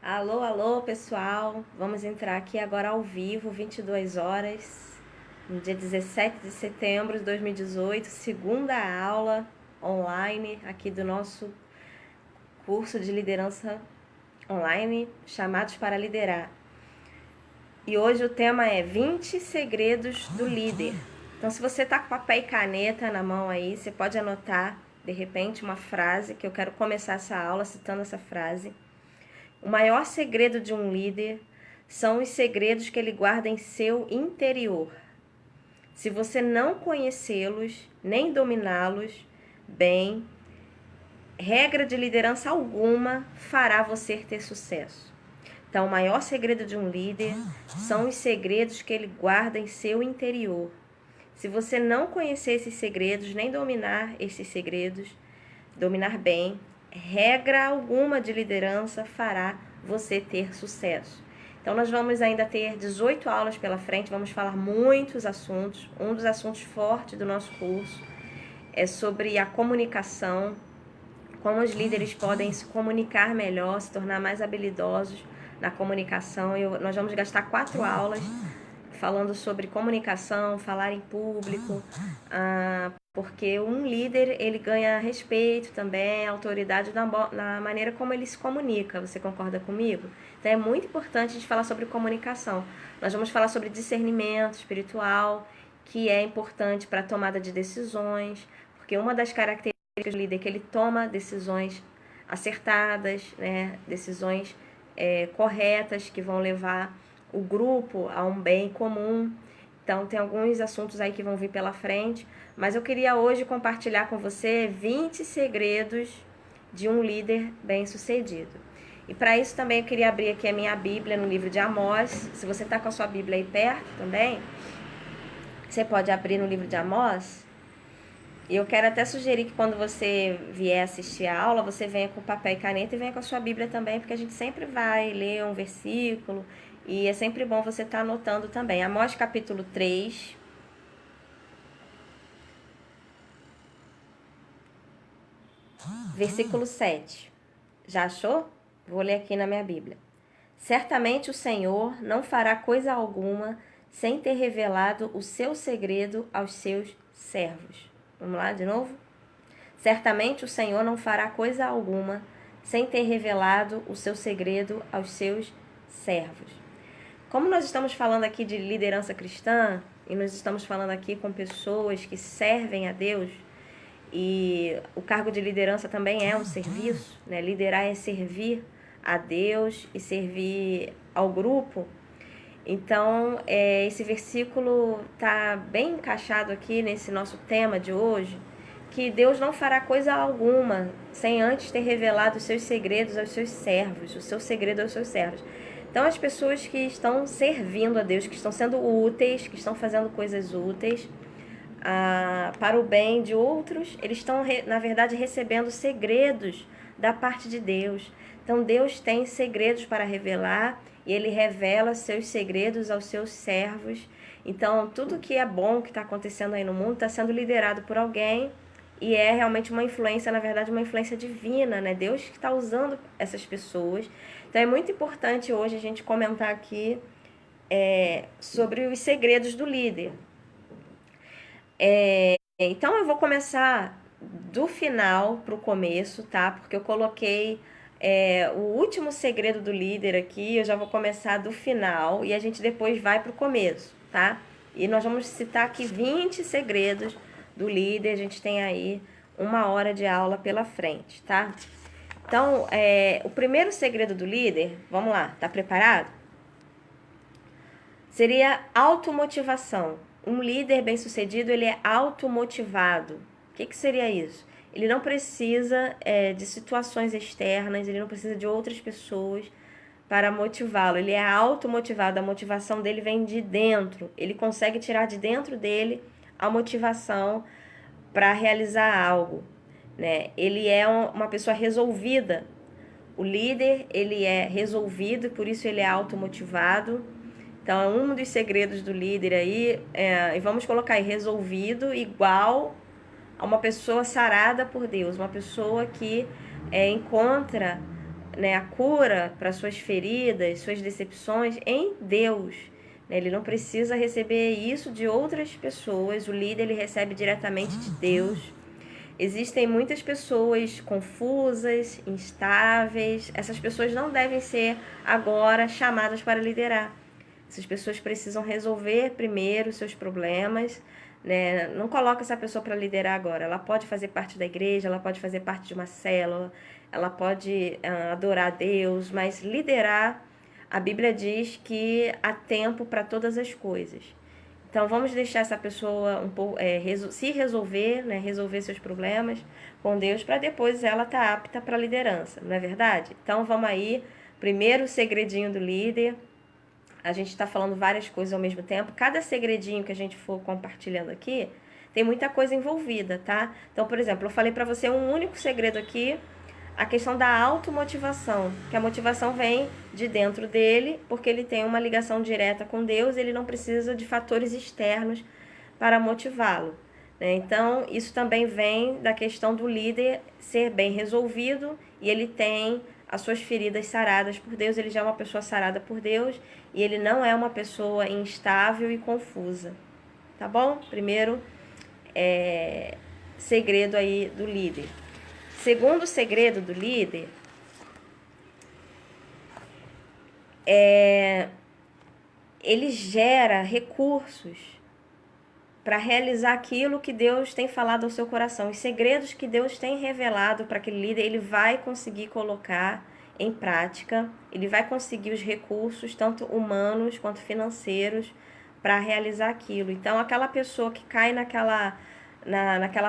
Alô, alô, pessoal. Vamos entrar aqui agora ao vivo, 22 horas, no dia 17 de setembro de 2018, segunda aula online aqui do nosso curso de liderança online, Chamados para Liderar. E hoje o tema é 20 segredos do líder. Então, se você tá com papel e caneta na mão aí, você pode anotar, de repente, uma frase, que eu quero começar essa aula citando essa frase. O maior segredo de um líder são os segredos que ele guarda em seu interior. Se você não conhecê-los, nem dominá-los bem, regra de liderança alguma fará você ter sucesso. Então, o maior segredo de um líder são os segredos que ele guarda em seu interior. Se você não conhecer esses segredos, nem dominar esses segredos, dominar bem, regra alguma de liderança fará você ter sucesso. Então, nós vamos ainda ter 18 aulas pela frente, vamos falar muitos assuntos. Um dos assuntos fortes do nosso curso é sobre a comunicação, como os líderes podem se comunicar melhor, se tornar mais habilidosos na comunicação. Nós vamos gastar 4 aulas falando sobre comunicação, falar em público, porque um líder ele ganha respeito também, autoridade na maneira como ele se comunica. Você concorda comigo? Então é muito importante a gente falar sobre comunicação. Nós vamos falar sobre discernimento espiritual, que é importante para a tomada de decisões, porque uma das características do líder é que ele toma decisões acertadas, né? Decisões corretas que vão levar o grupo a um bem comum. Então, tem alguns assuntos aí que vão vir pela frente, mas eu queria hoje compartilhar com você 20 segredos de um líder bem-sucedido. E para isso também eu queria abrir aqui a minha Bíblia no livro de Amós. Se você está com a sua Bíblia aí perto também, você pode abrir no livro de Amós. E eu quero até sugerir que quando você vier assistir a aula, você venha com papel e caneta e venha com a sua Bíblia também, porque a gente sempre vai ler um versículo e é sempre bom você estar anotando também. Amós capítulo 3, versículo 7. Já achou? Vou ler aqui na minha Bíblia. Certamente o Senhor não fará coisa alguma sem ter revelado o seu segredo aos seus servos. Vamos lá de novo? Certamente o Senhor não fará coisa alguma sem ter revelado o seu segredo aos seus servos. Como nós estamos falando aqui de liderança cristã, e nós estamos falando aqui com pessoas que servem a Deus, e o cargo de liderança também é um serviço, né? Liderar é servir a Deus e servir ao grupo. Então, esse versículo está bem encaixado aqui nesse nosso tema de hoje, que Deus não fará coisa alguma sem antes ter revelado os seus segredos aos seus servos, o seu segredo aos seus servos. Então, as pessoas que estão servindo a Deus, que estão sendo úteis, que estão fazendo coisas úteis para o bem de outros, eles estão, na verdade, recebendo segredos da parte de Deus. Então, Deus tem segredos para revelar e Ele revela seus segredos aos seus servos. Então, tudo que é bom que está acontecendo aí no mundo está sendo liderado por alguém e é realmente uma influência, na verdade, uma influência divina, né? Deus que está usando essas pessoas. Então, é muito importante hoje a gente comentar aqui sobre os segredos do líder. Então, eu vou começar do final para o começo, tá? Porque eu coloquei o último segredo do líder aqui, eu já vou começar do final e a gente depois vai para o começo, tá? E nós vamos citar aqui 20 segredos do líder, a gente tem aí 1 hora de aula pela frente, tá? Então, o primeiro segredo do líder, vamos lá, tá preparado? Seria automotivação. Um líder bem-sucedido, ele é automotivado. O que seria isso? Ele não precisa de situações externas, ele não precisa de outras pessoas para motivá-lo. Ele é automotivado, a motivação dele vem de dentro. Ele consegue tirar de dentro dele a motivação para realizar algo, né? Ele é uma pessoa resolvida. O líder, ele é resolvido, por isso ele é automotivado. Então, é um dos segredos do líder aí, e vamos colocar aí, resolvido igual a uma pessoa sarada por Deus, uma pessoa que encontra né, a cura para suas feridas, suas decepções em Deus. Ele não precisa receber isso de outras pessoas. O líder ele recebe diretamente de Deus. Existem muitas pessoas confusas, instáveis. Essas pessoas não devem ser agora chamadas para liderar. Essas pessoas precisam resolver primeiro seus problemas, né? Não coloca essa pessoa para liderar agora. Ela pode fazer parte da igreja, ela pode fazer parte de uma célula, ela pode adorar a Deus, mas liderar, a Bíblia diz que há tempo para todas as coisas. Então vamos deixar essa pessoa um pouco se resolver, né, resolver seus problemas com Deus, para depois ela estar apta para a liderança, não é verdade? Então vamos aí, primeiro segredinho do líder. A gente está falando várias coisas ao mesmo tempo. Cada segredinho que a gente for compartilhando aqui, tem muita coisa envolvida, tá? Então, por exemplo, eu falei para você um único segredo aqui, a questão da automotivação, que a motivação vem de dentro dele, porque ele tem uma ligação direta com Deus, ele não precisa de fatores externos para motivá-lo, né? Então, isso também vem da questão do líder ser bem resolvido e ele tem as suas feridas saradas por Deus, ele já é uma pessoa sarada por Deus e ele não é uma pessoa instável e confusa, tá bom? Primeiro segredo aí do líder. Segundo segredo do líder ele gera recursos para realizar aquilo que Deus tem falado ao seu coração. Os segredos que Deus tem revelado para aquele líder, ele vai conseguir colocar em prática, ele vai conseguir os recursos, tanto humanos quanto financeiros, para realizar aquilo. Então, aquela pessoa que cai naquela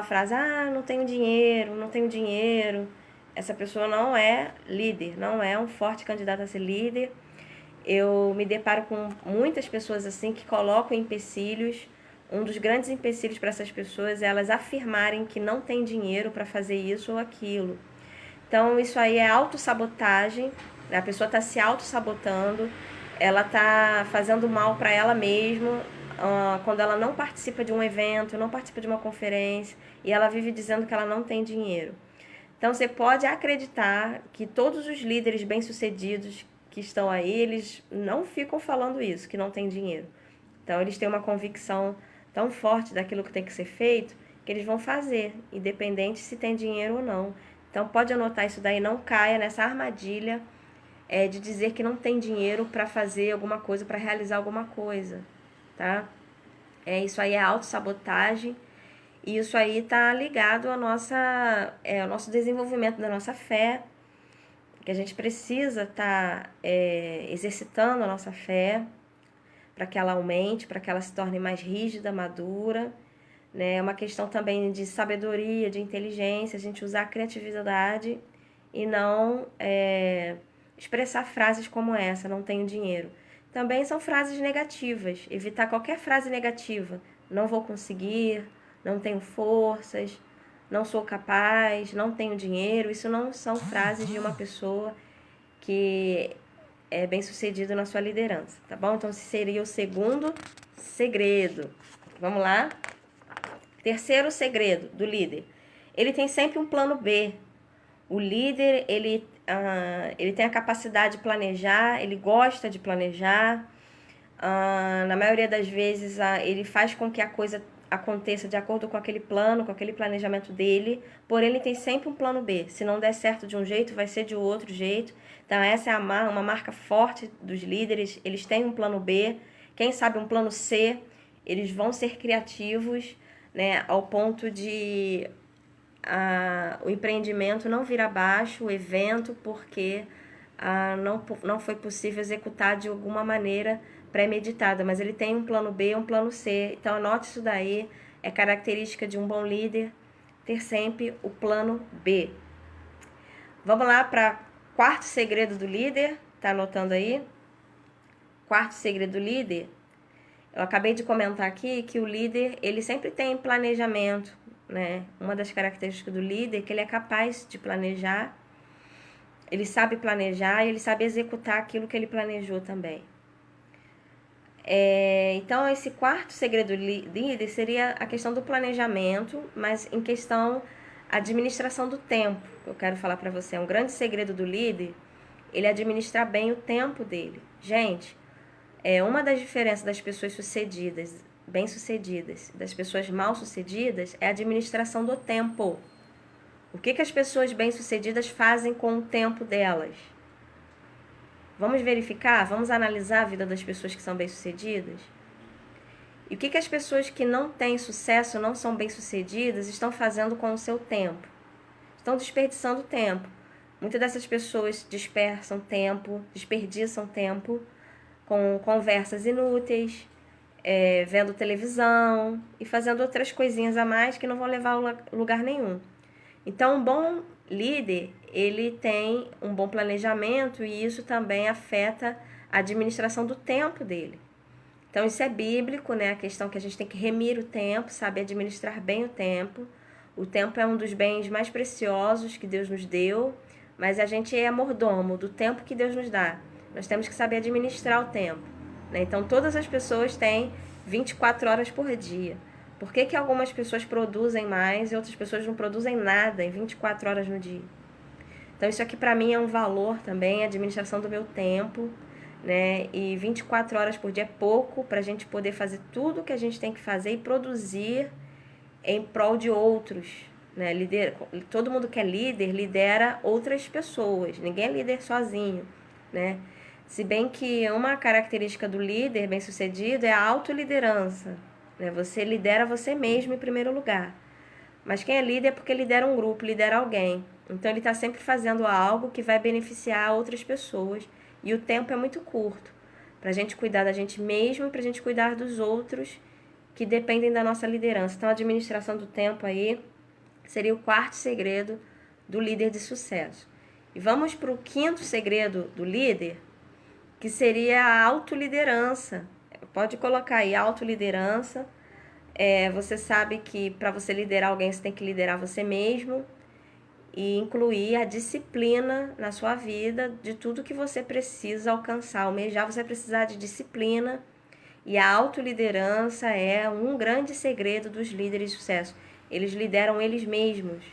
frase, não tenho dinheiro, essa pessoa não é líder, não é um forte candidato a ser líder. Eu me deparo com muitas pessoas assim que colocam empecilhos. Um dos grandes empecilhos para essas pessoas é elas afirmarem que não tem dinheiro para fazer isso ou aquilo. Então, isso aí é autossabotagem, a pessoa está se autossabotando, ela está fazendo mal para ela mesma quando ela não participa de um evento, não participa de uma conferência e ela vive dizendo que ela não tem dinheiro. Então, você pode acreditar que todos os líderes bem-sucedidos que estão aí, eles não ficam falando isso, que não tem dinheiro. Então, eles têm uma convicção tão forte daquilo que tem que ser feito, que eles vão fazer, independente se tem dinheiro ou não. Então, pode anotar isso daí, não caia nessa armadilha de dizer que não tem dinheiro para fazer alguma coisa, para realizar alguma coisa, tá? Isso aí é autossabotagem, e isso aí está ligado ao nosso desenvolvimento da nossa fé, que a gente precisa estar exercitando a nossa fé, para que ela aumente, para que ela se torne mais rígida, madura, né? É uma questão também de sabedoria, de inteligência, a gente usar a criatividade e não expressar frases como essa, não tenho dinheiro. Também são frases negativas, evitar qualquer frase negativa, não vou conseguir, não tenho forças, não sou capaz, não tenho dinheiro. Isso não são frases de uma pessoa que é bem sucedido na sua liderança, tá bom? Então, esse seria o segundo segredo. Vamos lá? Terceiro segredo do líder. Ele tem sempre um plano B. O líder, ele tem a capacidade de planejar, ele gosta de planejar. Na maioria das vezes, ele faz com que a coisa aconteça de acordo com aquele plano, com aquele planejamento dele, porém ele tem sempre um plano B. Se não der certo de um jeito, vai ser de outro jeito. Então essa é uma marca forte dos líderes, eles têm um plano B, quem sabe um plano C, eles vão ser criativos, né, ao ponto de o empreendimento não vir abaixo, o evento, porque não foi possível executar de alguma maneira pré-meditada, mas ele tem um plano B, um plano C. Então anote isso daí, é característica de um bom líder ter sempre o plano B. Vamos lá para quarto segredo do líder, tá anotando aí? Quarto segredo do líder, eu acabei de comentar aqui que o líder, ele sempre tem planejamento, né? Uma das características do líder é que ele é capaz de planejar, ele sabe planejar e ele sabe executar aquilo que ele planejou também. Então, esse quarto segredo do líder seria a questão do planejamento, mas em questão administração do tempo. Eu quero falar para você, é um grande segredo do líder, ele administrar bem o tempo dele. Gente, uma das diferenças das pessoas sucedidas, bem-sucedidas, das pessoas mal-sucedidas é a administração do tempo. O que as pessoas bem-sucedidas fazem com o tempo delas? Vamos verificar, vamos analisar a vida das pessoas que são bem-sucedidas? E o que as pessoas que não têm sucesso, não são bem-sucedidas, estão fazendo com o seu tempo? Estão desperdiçando tempo. Muitas dessas pessoas desperdiçam tempo com conversas inúteis, vendo televisão e fazendo outras coisinhas a mais que não vão levar a lugar nenhum. Então, um bom líder, ele tem um bom planejamento e isso também afeta a administração do tempo dele. Então, isso é bíblico, né? A questão que a gente tem que remir o tempo, saber administrar bem o tempo. O tempo é um dos bens mais preciosos que Deus nos deu, mas a gente é mordomo do tempo que Deus nos dá. Nós temos que saber administrar o tempo, né? Então, todas as pessoas têm 24 horas por dia. Por que algumas pessoas produzem mais e outras pessoas não produzem nada em 24 horas no dia? Então, isso aqui para mim é um valor também, a administração do meu tempo, né? E 24 horas por dia é pouco para a gente poder fazer tudo o que a gente tem que fazer e produzir em prol de outros, né? Todo mundo que é líder lidera outras pessoas, ninguém é líder sozinho, né? Se bem que uma característica do líder bem-sucedido é a autoliderança, né? Você lidera você mesmo em primeiro lugar. Mas quem é líder é porque lidera um grupo, lidera alguém. Então ele está sempre fazendo algo que vai beneficiar outras pessoas. E o tempo é muito curto para a gente cuidar da gente mesmo e para a gente cuidar dos outros que dependem da nossa liderança. Então a administração do tempo aí seria o quarto segredo do líder de sucesso. E vamos para o quinto segredo do líder, que seria a autoliderança. Pode colocar aí autoliderança. Você sabe que para você liderar alguém, você tem que liderar você mesmo e incluir a disciplina na sua vida de tudo que você precisa alcançar. Almejar, você vai precisar de disciplina, e a autoliderança é um grande segredo dos líderes de sucesso. Eles lideram eles mesmos.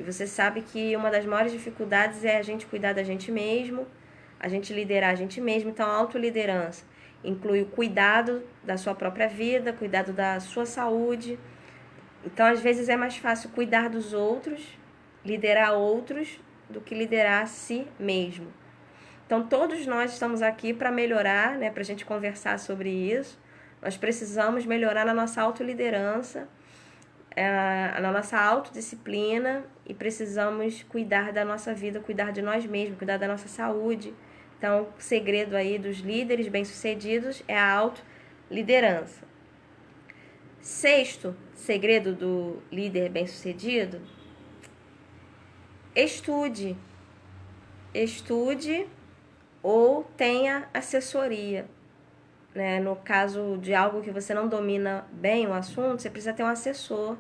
E você sabe que uma das maiores dificuldades é a gente cuidar da gente mesmo, a gente liderar a gente mesmo. Então, a autoliderança inclui o cuidado da sua própria vida, cuidado da sua saúde. Então, às vezes é mais fácil cuidar dos outros, liderar outros, do que liderar a si mesmo. Então, todos nós estamos aqui para melhorar, né, para a gente conversar sobre isso. Nós precisamos melhorar na nossa autoliderança, na nossa autodisciplina, e precisamos cuidar da nossa vida, cuidar de nós mesmos, cuidar da nossa saúde. Então, o segredo aí dos líderes bem-sucedidos é a autoliderança. Sexto segredo do líder bem-sucedido: estude. Estude ou tenha assessoria, né? No caso de algo que você não domina bem o assunto, você precisa ter um assessor,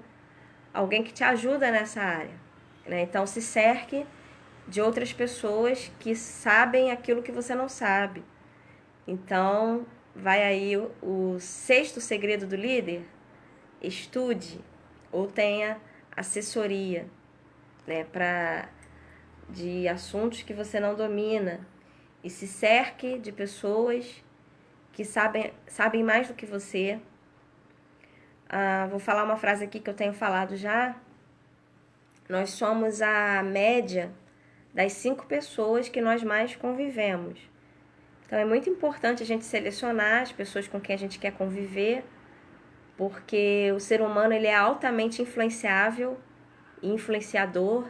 alguém que te ajuda nessa área, né? Então, se cerque de outras pessoas que sabem aquilo que você não sabe. Então, vai aí o sexto segredo do líder: estude ou tenha assessoria, né, de assuntos que você não domina, e se cerque de pessoas que sabem mais do que você. Vou falar uma frase aqui que eu tenho falado já. Nós somos a média das 5 pessoas que nós mais convivemos. Então, é muito importante a gente selecionar as pessoas com quem a gente quer conviver, porque o ser humano ele é altamente influenciável e influenciador.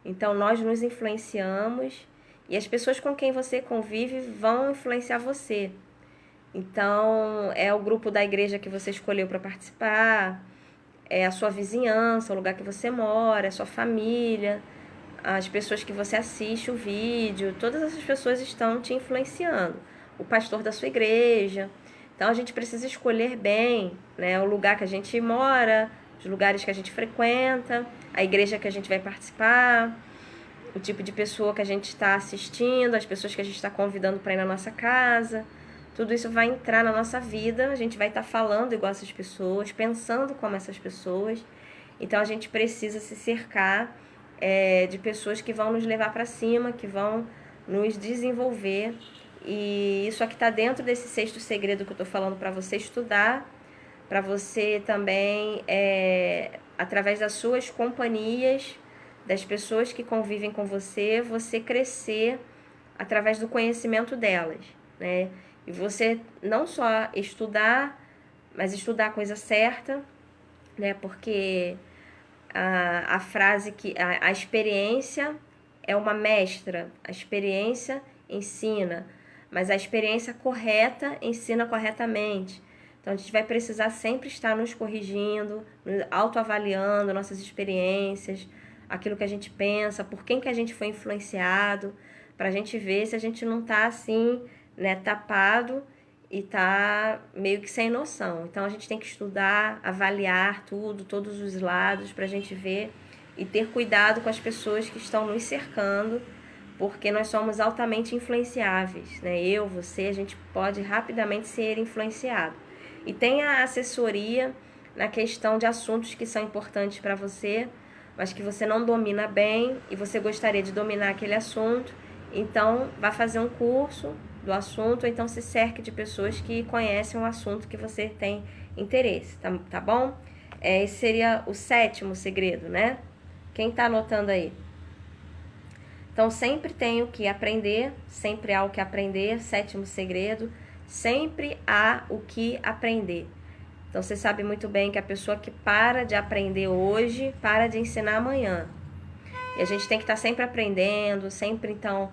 Então, nós nos influenciamos e as pessoas com quem você convive vão influenciar você. Então, é o grupo da igreja que você escolheu para participar, é a sua vizinhança, o lugar que você mora, a sua família, as pessoas que você assiste o vídeo, todas essas pessoas estão te influenciando. O pastor da sua igreja. Então, a gente precisa escolher bem, né, o lugar que a gente mora, os lugares que a gente frequenta, a igreja que a gente vai participar, o tipo de pessoa que a gente está assistindo, as pessoas que a gente está convidando para ir na nossa casa. Tudo isso vai entrar na nossa vida, a gente vai estar falando igual essas pessoas, pensando como essas pessoas. Então, a gente precisa se cercar de pessoas que vão nos levar para cima, que vão nos desenvolver. E isso aqui está dentro desse sexto segredo que eu estou falando para você estudar, para você também, através das suas companhias, das pessoas que convivem com você, você crescer através do conhecimento delas, né? E você não só estudar, mas estudar a coisa certa, né? Porque a frase que a experiência é uma mestra, a experiência ensina, mas a experiência correta ensina corretamente. Então a gente vai precisar sempre estar nos corrigindo, autoavaliando nossas experiências, aquilo que a gente pensa, por quem que a gente foi influenciado, para a gente ver se a gente não está assim, né, tapado e tá meio que sem noção. Então a gente tem que estudar, avaliar tudo, todos os lados, para a gente ver e ter cuidado com as pessoas que estão nos cercando, porque nós somos altamente influenciáveis, né? Eu, você, a gente pode rapidamente ser influenciado. E tem a assessoria na questão de assuntos que são importantes para você, mas que você não domina bem e você gostaria de dominar aquele assunto. Então, vá fazer um curso do assunto, ou então se cerque de pessoas que conhecem o assunto que você tem interesse, tá bom? Esse seria o sétimo segredo, né? Quem tá anotando aí? Então, sempre tem o que aprender, sempre há o que aprender, sétimo segredo, sempre há o que aprender. Então, você sabe muito bem que a pessoa que para de aprender hoje, para de ensinar amanhã. E a gente tem que estar sempre aprendendo, sempre, então,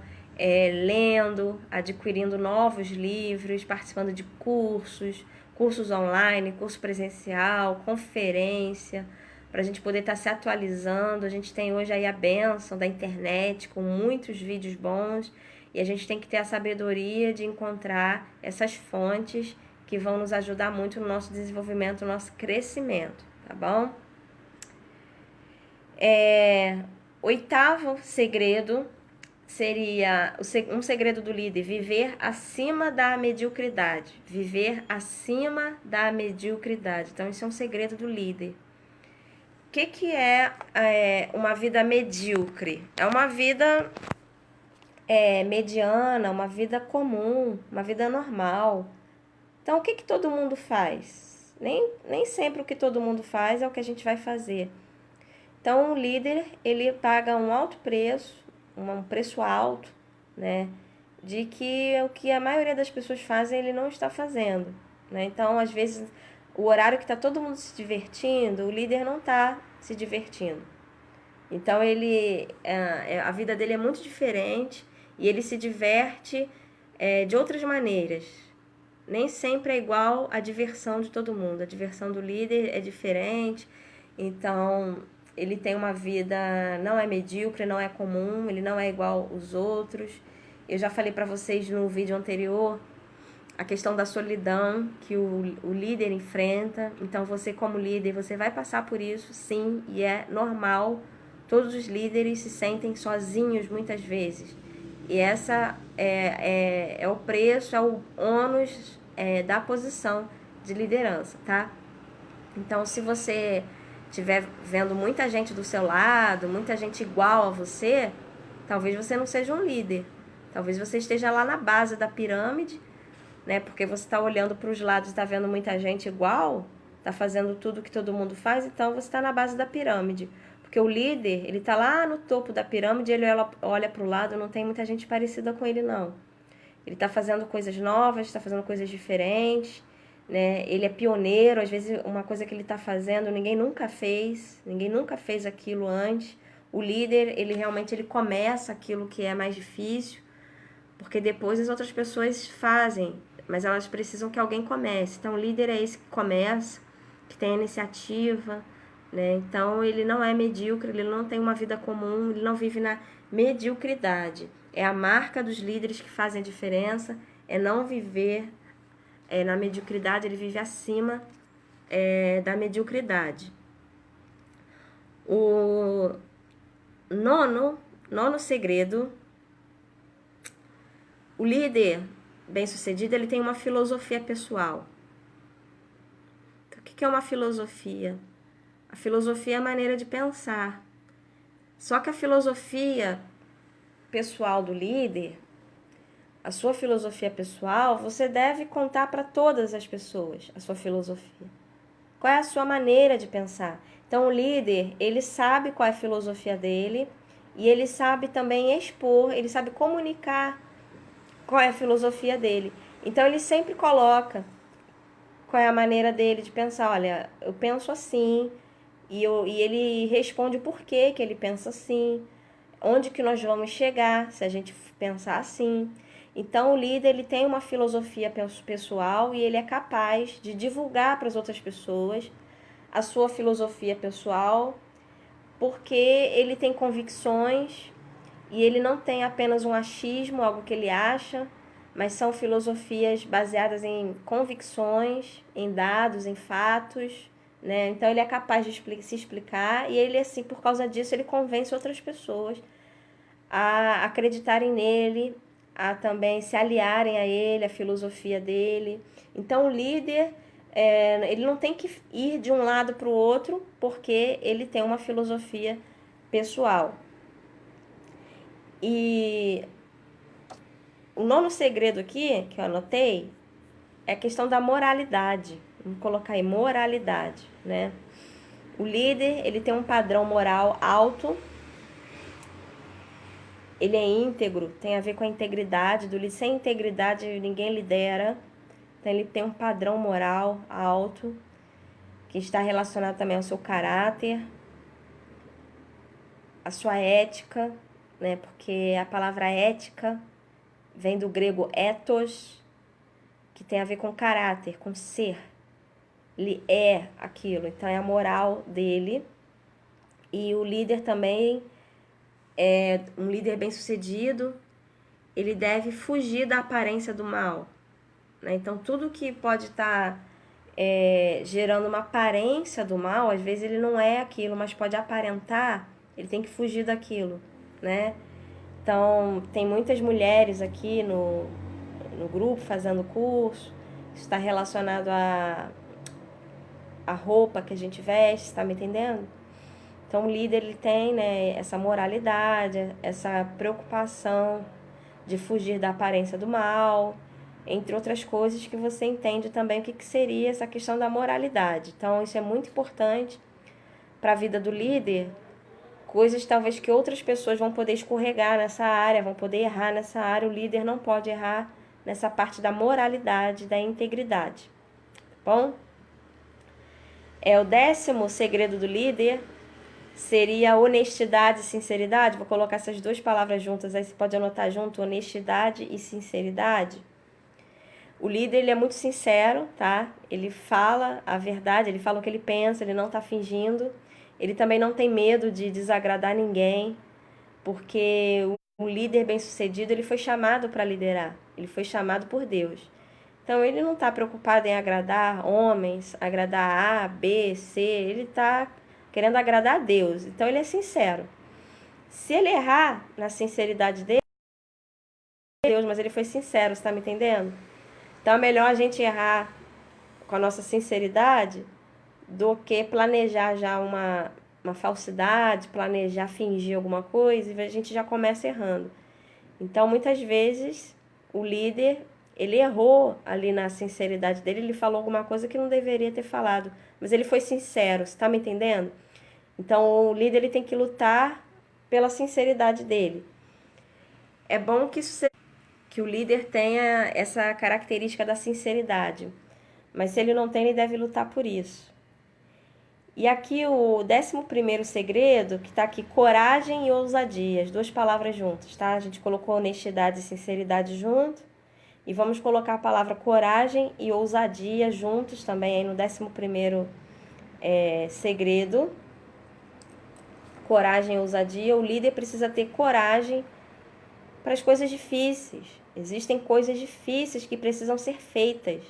lendo, adquirindo novos livros, participando de cursos online, curso presencial, conferência, para a gente poder estar se atualizando. A gente tem hoje aí a bênção da internet, com muitos vídeos bons, e a gente tem que ter a sabedoria de encontrar essas fontes que vão nos ajudar muito no nosso desenvolvimento, no nosso crescimento, tá bom? Oitavo segredo seria um segredo do líder: viver acima da mediocridade. Viver acima da mediocridade. Então, isso é um segredo do líder. O que é uma vida medíocre? É uma vida mediana, uma vida comum, uma vida normal. Então, o que todo mundo faz? Nem sempre o que todo mundo faz é o que a gente vai fazer. Então, o líder, ele paga um alto preço, um preço alto, né? De que o que a maioria das pessoas fazem, ele não está fazendo, né? Então, às vezes, o horário que está todo mundo se divertindo, o líder não está se divertindo. Então, a vida dele é muito diferente e ele se diverte de outras maneiras. Nem sempre é igual a diversão de todo mundo. A diversão do líder é diferente. Então, ele tem uma vida, não é medíocre, não é comum, ele não é igual aos outros. Eu já falei para vocês no vídeo anterior a questão da solidão que o líder enfrenta. Então, você como líder, você vai passar por isso, sim, e é normal. Todos os líderes se sentem sozinhos muitas vezes. E essa é o preço, é o ônus da posição de liderança, tá? Então, se você estiver vendo muita gente do seu lado, muita gente igual a você, talvez você não seja um líder. Talvez você esteja lá na base da pirâmide, né? Porque você está olhando para os lados e está vendo muita gente igual, está fazendo tudo que todo mundo faz, então você está na base da pirâmide. Porque o líder, ele está lá no topo da pirâmide, ele olha para o lado, não tem muita gente parecida com ele, não. Ele está fazendo coisas novas, está fazendo coisas diferentes, né? Ele é pioneiro, às vezes uma coisa que ele está fazendo, ninguém nunca fez aquilo antes. O líder, ele realmente começa aquilo que é mais difícil, porque depois as outras pessoas fazem, mas elas precisam que alguém comece. Então, o líder é esse que começa, que tem a iniciativa, né? Então, ele não é medíocre, ele não tem uma vida comum, ele não vive na mediocridade. É a marca dos líderes que fazem a diferença, é não viver na mediocridade, ele vive acima da mediocridade. O nono segredo: o líder bem-sucedido, ele tem uma filosofia pessoal. Então, o que é uma filosofia? A filosofia é a maneira de pensar. Só que a filosofia pessoal do líder, a sua filosofia pessoal, você deve contar para todas as pessoas a sua filosofia. Qual é a sua maneira de pensar? Então, o líder, ele sabe qual é a filosofia dele e ele sabe também expor, ele sabe comunicar qual é a filosofia dele. Então, ele sempre coloca qual é a maneira dele de pensar. Olha, eu penso assim, e ele responde o porquê que ele pensa assim, onde que nós vamos chegar se a gente pensar assim. Então, o líder, ele tem uma filosofia pessoal e ele é capaz de divulgar para as outras pessoas a sua filosofia pessoal, porque ele tem convicções e ele não tem apenas um achismo, algo que ele acha, mas são filosofias baseadas em convicções, em dados, em fatos, né? Então ele é capaz de se explicar e ele, assim, por causa disso, ele convence outras pessoas a acreditarem nele, a também se aliarem a ele, a filosofia dele. Então o líder, ele não tem que ir de um lado para o outro, porque ele tem uma filosofia pessoal. E o nono segredo aqui, que eu anotei, é a questão da moralidade. Vamos colocar aí, moralidade, né? O líder, ele tem um padrão moral alto, ele é íntegro, tem a ver com a integridade do líder. Sem integridade, ninguém lidera. Então, ele tem um padrão moral alto, que está relacionado também ao seu caráter, à sua ética, né? Porque a palavra ética vem do grego ethos, que tem a ver com caráter, com ser. Ele é aquilo, então é a moral dele. E o líder também é um líder bem-sucedido, ele deve fugir da aparência do mal, né? Então, tudo que pode estar gerando uma aparência do mal, às vezes ele não é aquilo, mas pode aparentar, ele tem que fugir daquilo, né? Então, tem muitas mulheres aqui no grupo fazendo curso, isso está relacionado a roupa que a gente veste, tá me entendendo? Então, o líder, ele tem, né, essa moralidade, essa preocupação de fugir da aparência do mal, entre outras coisas que você entende também o que seria essa questão da moralidade. Então, isso é muito importante para a vida do líder, coisas talvez que outras pessoas vão poder escorregar nessa área, vão poder errar nessa área, o líder não pode errar nessa parte da moralidade, da integridade. Bom? O 10º segredo do líder seria honestidade e sinceridade. Vou colocar essas duas palavras juntas, aí você pode anotar junto, honestidade e sinceridade. O líder, ele é muito sincero, tá? Ele fala a verdade, ele fala o que ele pensa, ele não está fingindo. Ele também não tem medo de desagradar ninguém, porque o líder bem-sucedido, ele foi chamado para liderar, ele foi chamado por Deus. Então, ele não está preocupado em agradar homens, agradar A, B, C, ele está querendo agradar a Deus. Então, ele é sincero. Se ele errar na sinceridade dele, Deus, mas ele foi sincero, você está me entendendo? Então, é melhor a gente errar com a nossa sinceridade do que planejar já uma falsidade, planejar fingir alguma coisa e a gente já começa errando. Então, muitas vezes, o líder, ele errou ali na sinceridade dele, ele falou alguma coisa que não deveria ter falado, mas ele foi sincero, você está me entendendo? Então, o líder, ele tem que lutar pela sinceridade dele. É bom que o líder tenha essa característica da sinceridade, mas se ele não tem, ele deve lutar por isso. E aqui o 11º segredo, que está aqui, coragem e ousadia, as duas palavras juntas, tá? A gente colocou honestidade e sinceridade junto, e vamos colocar a palavra coragem e ousadia juntos também aí no 11º segredo. Coragem e ousadia. O líder precisa ter coragem para as coisas difíceis. Existem coisas difíceis que precisam ser feitas.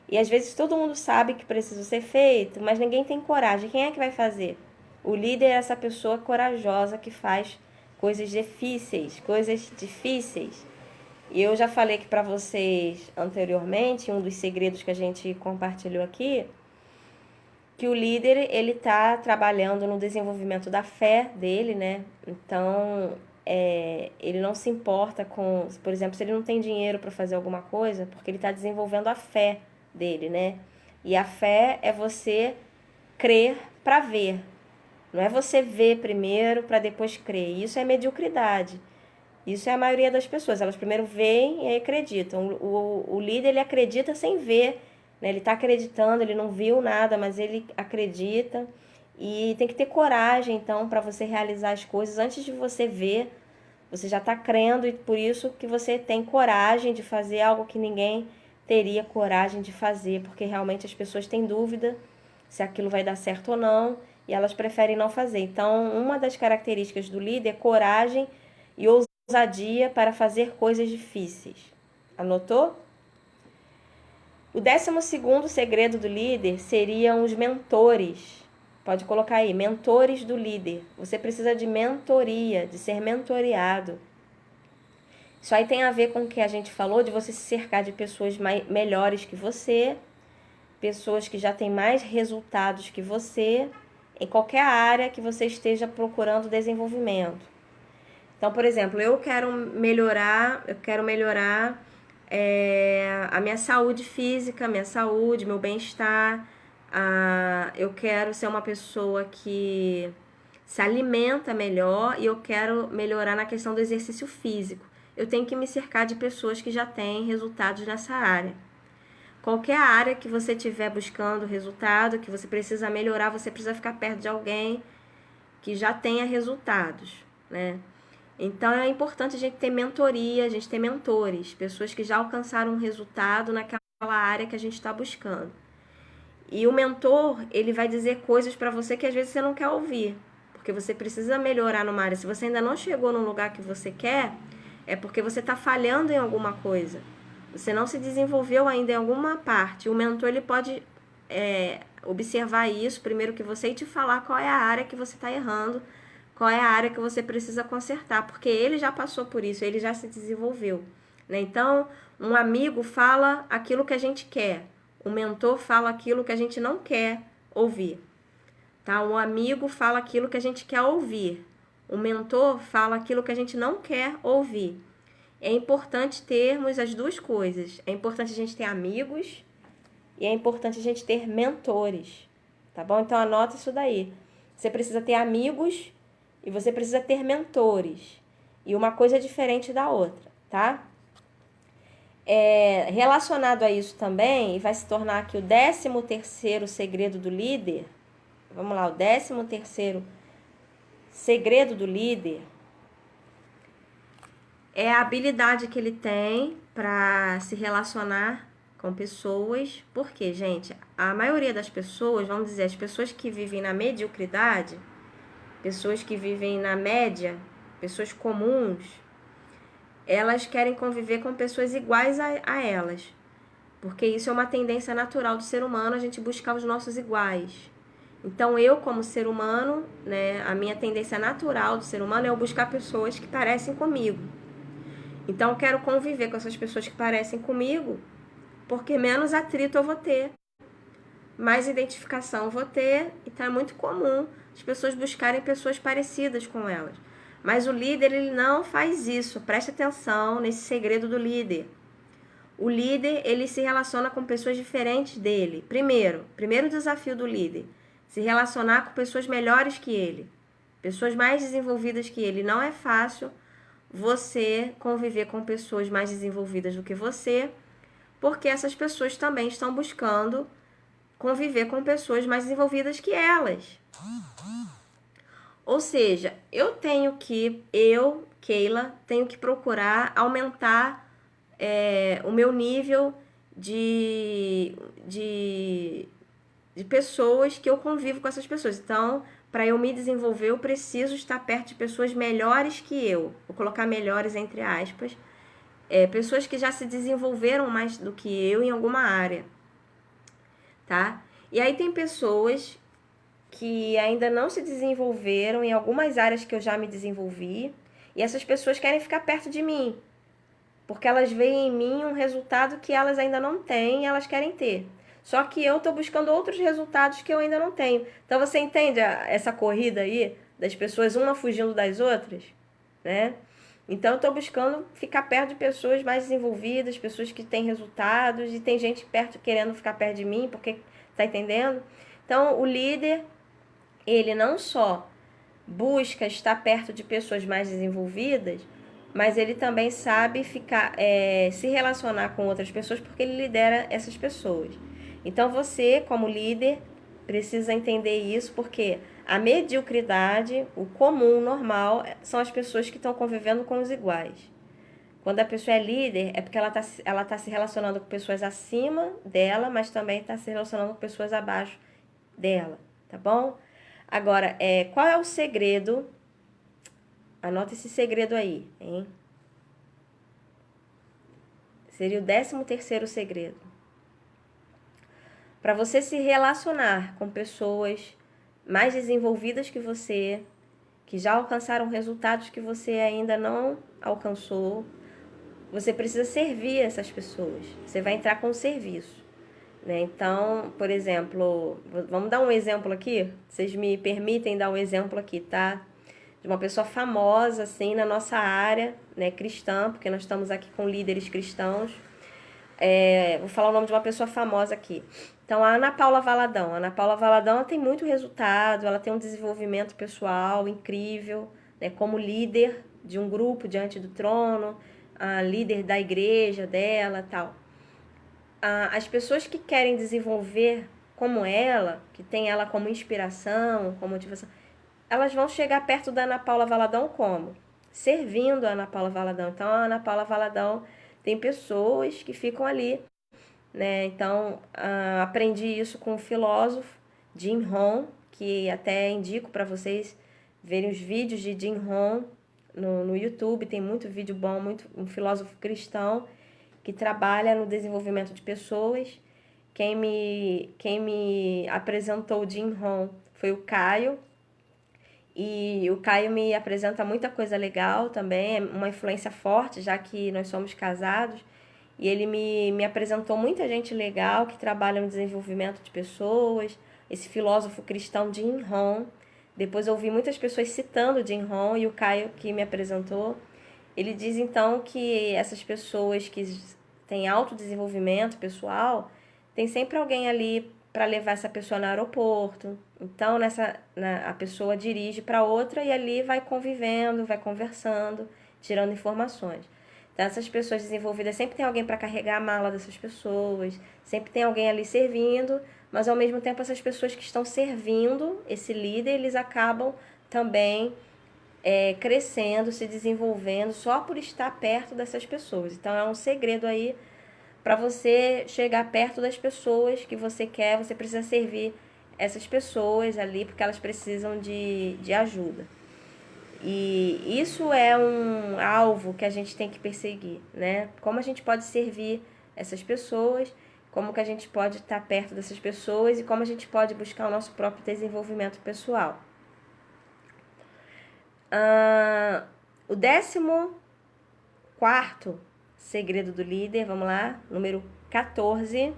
E às vezes todo mundo sabe que precisa ser feito, mas ninguém tem coragem. Quem é que vai fazer? O líder é essa pessoa corajosa que faz coisas difíceis, E eu já falei aqui para vocês anteriormente, um dos segredos que a gente compartilhou aqui, que o líder, ele está trabalhando no desenvolvimento da fé dele, né? Então, ele não se importa com, por exemplo, se ele não tem dinheiro para fazer alguma coisa, porque ele está desenvolvendo a fé dele, né? E a fé é você crer para ver. Não é você ver primeiro para depois crer. Isso é mediocridade. Isso é a maioria das pessoas. Elas primeiro veem e aí acreditam. O líder, ele acredita sem ver, né? Ele está acreditando, ele não viu nada, mas ele acredita. E tem que ter coragem, então, para você realizar as coisas antes de você ver. Você já está crendo e por isso que você tem coragem de fazer algo que ninguém teria coragem de fazer, porque realmente as pessoas têm dúvida se aquilo vai dar certo ou não e elas preferem não fazer. Então, uma das características do líder é coragem e ousadia para fazer coisas difíceis. Anotou? O 12º segredo do líder seriam os mentores. Pode colocar aí, mentores do líder. Você precisa de mentoria, de ser mentoreado. Isso aí tem a ver com o que a gente falou, de você se cercar de pessoas melhores que você, pessoas que já têm mais resultados que você, em qualquer área que você esteja procurando desenvolvimento. Então, por exemplo, eu quero melhorar a minha saúde física, minha saúde, meu bem-estar. Eu quero ser uma pessoa que se alimenta melhor e eu quero melhorar na questão do exercício físico. Eu tenho que me cercar de pessoas que já têm resultados nessa área. Qualquer área que você estiver buscando resultado, que você precisa melhorar, você precisa ficar perto de alguém que já tenha resultados, né? Então, é importante a gente ter mentoria, a gente ter mentores, pessoas que já alcançaram um resultado naquela área que a gente está buscando. E o mentor, ele vai dizer coisas para você que às vezes você não quer ouvir, porque você precisa melhorar numa área. Se você ainda não chegou no lugar que você quer, é porque você está falhando em alguma coisa. Você não se desenvolveu ainda em alguma parte. O mentor, ele pode observar isso, primeiro que você, e te falar qual é a área que você está errando, qual é a área que você precisa consertar, porque ele já passou por isso, ele já se desenvolveu, né? Então, um amigo fala aquilo que a gente quer, o mentor fala aquilo que a gente não quer ouvir, tá? Um amigo fala aquilo que a gente quer ouvir, o mentor fala aquilo que a gente não quer ouvir. É importante termos as duas coisas, é importante a gente ter amigos e é importante a gente ter mentores, tá bom? Então, anota isso daí. Você precisa ter amigos e você precisa ter mentores. E uma coisa é diferente da outra, tá? Relacionado a isso também, vai se tornar aqui o 13º segredo do líder. Vamos lá, o 13º segredo do líder é a habilidade que ele tem para se relacionar com pessoas. Porque, gente, a maioria das pessoas, vamos dizer, as pessoas que vivem na mediocridade, pessoas que vivem na média, pessoas comuns, elas querem conviver com pessoas iguais a elas. Porque isso é uma tendência natural do ser humano, a gente buscar os nossos iguais. Então, eu, como ser humano, né, a minha tendência natural do ser humano é eu buscar pessoas que parecem comigo. Então, eu quero conviver com essas pessoas que parecem comigo, porque menos atrito eu vou ter, mais identificação eu vou ter. Então, é muito comum as pessoas buscarem pessoas parecidas com elas. Mas o líder, ele não faz isso. Preste atenção nesse segredo do líder. O líder, ele se relaciona com pessoas diferentes dele. Primeiro desafio do líder, se relacionar com pessoas melhores que ele, pessoas mais desenvolvidas que ele. Não é fácil você conviver com pessoas mais desenvolvidas do que você, porque essas pessoas também estão buscando conviver com pessoas mais desenvolvidas que elas. Ou seja, Keila, tenho que procurar aumentar o meu nível de pessoas que eu convivo com essas pessoas. Então, para eu me desenvolver, eu preciso estar perto de pessoas melhores que eu. Vou colocar melhores entre aspas. Pessoas que já se desenvolveram mais do que eu em alguma área, tá? E aí tem pessoas que ainda não se desenvolveram em algumas áreas que eu já me desenvolvi, e essas pessoas querem ficar perto de mim, porque elas veem em mim um resultado que elas ainda não têm e elas querem ter. Só que eu estou buscando outros resultados que eu ainda não tenho. Então, você entende essa corrida aí das pessoas, uma fugindo das outras? né? Então, eu estou buscando ficar perto de pessoas mais desenvolvidas, pessoas que têm resultados, e tem gente perto querendo ficar perto de mim, porque tá entendendo? Então, o líder, ele não só busca estar perto de pessoas mais desenvolvidas, mas ele também sabe se relacionar com outras pessoas, porque ele lidera essas pessoas. Então, você, como líder, precisa entender isso, porque a mediocridade, o comum, o normal, são as pessoas que estão convivendo com os iguais. Quando a pessoa é líder, é porque ela tá se relacionando com pessoas acima dela, mas também está se relacionando com pessoas abaixo dela, tá bom? Agora, qual é o segredo? Anota esse segredo aí, hein? Seria o 13º segredo. Para você se relacionar com pessoas mais desenvolvidas que você, que já alcançaram resultados que você ainda não alcançou, você precisa servir essas pessoas. Você vai entrar com o serviço, né? Então, por exemplo, vamos dar um exemplo aqui? Vocês me permitem dar um exemplo aqui, tá? De uma pessoa famosa, assim, na nossa área, né, cristã, porque nós estamos aqui com líderes cristãos. Vou falar o nome de uma pessoa famosa aqui. Então, a Ana Paula Valadão. A Ana Paula Valadão, ela tem muito resultado, ela tem um desenvolvimento pessoal incrível, né, como líder de um grupo diante do trono, a líder da igreja dela, tal. As pessoas que querem desenvolver como ela, que tem ela como inspiração, como motivação, elas vão chegar perto da Ana Paula Valadão como? Servindo a Ana Paula Valadão. Então, a Ana Paula Valadão tem pessoas que ficam ali, né? Então, aprendi isso com o filósofo Jim Rohn, que até indico para vocês verem os vídeos de Jim Rohn no YouTube. Tem muito vídeo bom, um filósofo cristão que trabalha no desenvolvimento de pessoas. Quem me apresentou o Jim Rohn foi o Caio. E o Caio me apresenta muita coisa legal também, é uma influência forte, já que nós somos casados. E ele me apresentou muita gente legal que trabalha no desenvolvimento de pessoas, esse filósofo cristão Jim Rohn. Depois eu ouvi muitas pessoas citando Jim Rohn e o Caio que me apresentou. Ele diz então que essas pessoas que têm autodesenvolvimento pessoal, tem sempre alguém ali para levar essa pessoa no aeroporto. Então, a pessoa dirige para outra e ali vai convivendo, vai conversando, tirando informações. Então, essas pessoas desenvolvidas sempre tem alguém para carregar a mala dessas pessoas, sempre tem alguém ali servindo, mas ao mesmo tempo essas pessoas que estão servindo esse líder, eles acabam também crescendo, se desenvolvendo só por estar perto dessas pessoas. Então, é um segredo aí para você chegar perto das pessoas que você quer, você precisa servir essas pessoas ali, porque elas precisam de ajuda. E isso é um alvo que a gente tem que perseguir, né? Como a gente pode servir essas pessoas, como que a gente pode estar perto dessas pessoas e como a gente pode buscar o nosso próprio desenvolvimento pessoal. O 14º segredo do líder, vamos lá, número 14.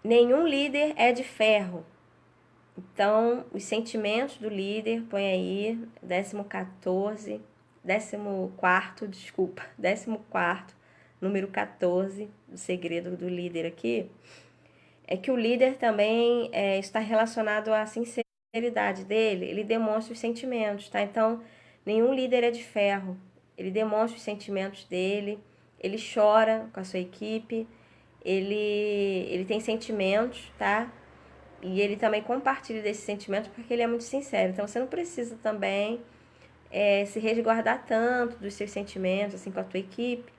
Nenhum líder é de ferro. Então, os sentimentos do líder, põe aí, 14º, número 14, do segredo do líder aqui, é que o líder também está relacionado à sinceridade dele, ele demonstra os sentimentos, tá? Então, nenhum líder é de ferro, ele demonstra os sentimentos dele, ele chora com a sua equipe, ele tem sentimentos, tá? E ele também compartilha desse sentimento porque ele é muito sincero. Então, você não precisa também se resguardar tanto dos seus sentimentos, assim, com a tua equipe,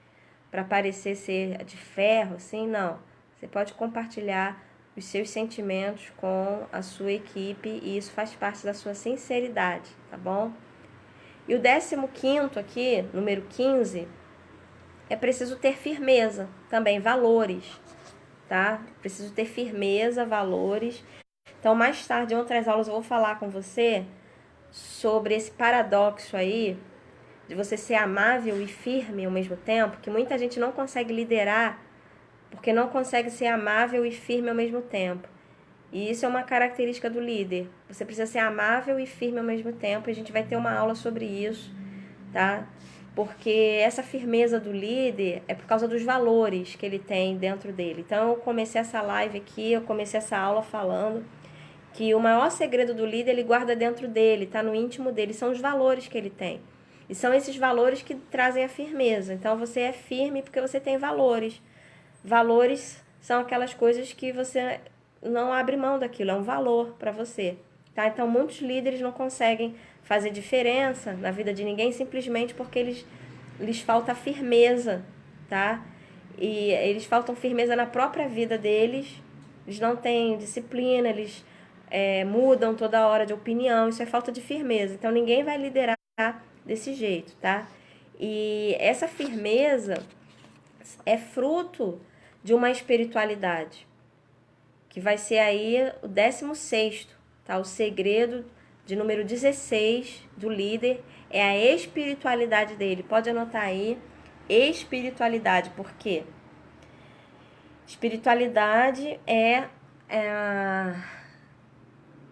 para parecer ser de ferro, assim, não. Você pode compartilhar os seus sentimentos com a sua equipe e isso faz parte da sua sinceridade, tá bom? E o 15º aqui, número 15, é preciso ter firmeza, também valores, tá? Preciso ter firmeza, valores. Então, mais tarde, em outras aulas, eu vou falar com você sobre esse paradoxo aí de você ser amável e firme ao mesmo tempo, que muita gente não consegue liderar porque não consegue ser amável e firme ao mesmo tempo. E isso é uma característica do líder. Você precisa ser amável e firme ao mesmo tempo. A gente vai ter uma aula sobre isso, tá? Porque essa firmeza do líder é por causa dos valores que ele tem dentro dele. Então, eu comecei essa live aqui, eu comecei essa aula falando que o maior segredo do líder ele guarda dentro dele, tá no íntimo dele, são os valores que ele tem. E são esses valores que trazem a firmeza. Então, você é firme porque você tem valores. Valores são aquelas coisas que você não abre mão daquilo, é um valor para você. Tá? Então, muitos líderes não conseguem fazer diferença na vida de ninguém simplesmente porque lhes falta firmeza, tá? E eles faltam firmeza na própria vida deles, eles não têm disciplina, eles mudam toda hora de opinião, isso é falta de firmeza. Então, ninguém vai liderar desse jeito, tá? E essa firmeza é fruto de uma espiritualidade, que vai ser aí o 16º, tá? O segredo de número 16 do líder é a espiritualidade dele. Pode anotar aí, espiritualidade, por quê? Espiritualidade é